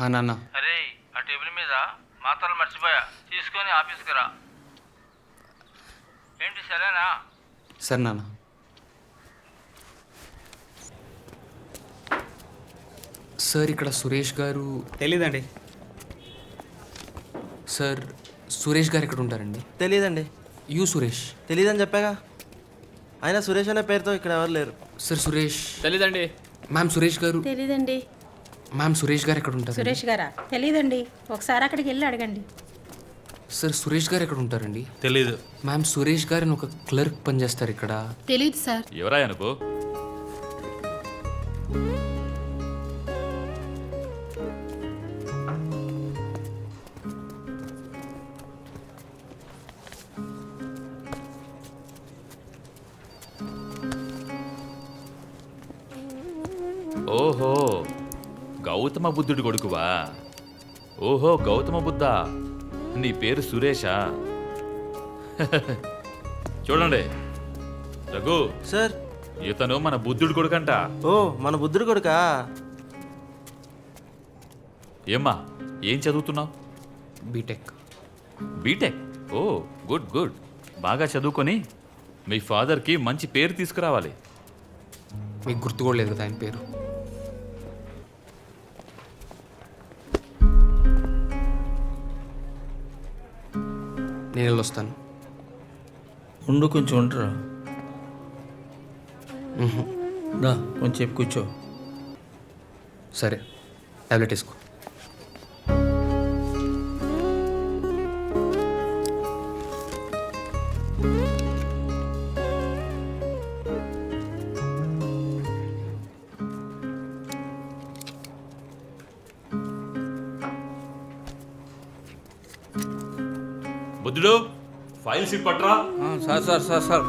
నాన్న. అరే ఆ టేబుల్ మీద మాత్రలు మర్చిపోయా, తీసుకొని ఆఫీస్కి రా. ఏంటి సరేనా? సరే నాన్న. సార్ ఇక్కడ సురేష్ గారు. తెలీదండి. సార్ సురేష్ గారు ఎక్కడ ఉంటారండి? తెలీదండి. యూ సురేష్. తెలీదని చెప్పాగా. అయినా సురేష్ అనే పేరుతో ఇక్కడ ఎవరు లేరు. సార్ సురేష్. తెలీదండి. మ్యామ్ సురేష్ గారు. తెలీదండి. మ్యామ్ సురేష్ గారు ఎక్కడ ఉంటారు? సురేష్ గారా? తెలీదండి. ఒకసారి అక్కడికి వెళ్ళి అడగండి. సార్ సురేష్ గారు ఎక్కడ ఉంటారండి? తెలీదు. మ్యామ్ సురేష్ గారు ఒక క్లర్క్ పనిచేస్తారు ఇక్కడ. తెలీదు సార్. ఎవరా అనుకో. ఓహో, గౌతమ బుద్ధుడి కొడుకువా? ఓహో గౌతమ బుద్ధ, నీ పేరు సురేషా? చూడండి రఘు, సార్. ఇతను మన బుద్ధుడి కొడుకంట. ఓ, మన బుద్ధుడు కొడుకా? ఏమ్మా, ఏం చదువుతున్నావు? బీటెక్. బీటెక్? ఓ గుడ్ గుడ్. బాగా చదువుకొని మీ ఫాదర్కి మంచి పేరు తీసుకురావాలి. మీకు గుర్తు కూడా లేదు కదా ఆయన పేరు. నేను వెళ్ళొస్తాను. ఉండు, కొంచెం ఉండరా. రా, కొంచెం కూర్చో. సరే, టాబ్లెట్ వేసుకో. బుద్ధుడు, ఫైల్స్ పట్రా. Sir sir sir sir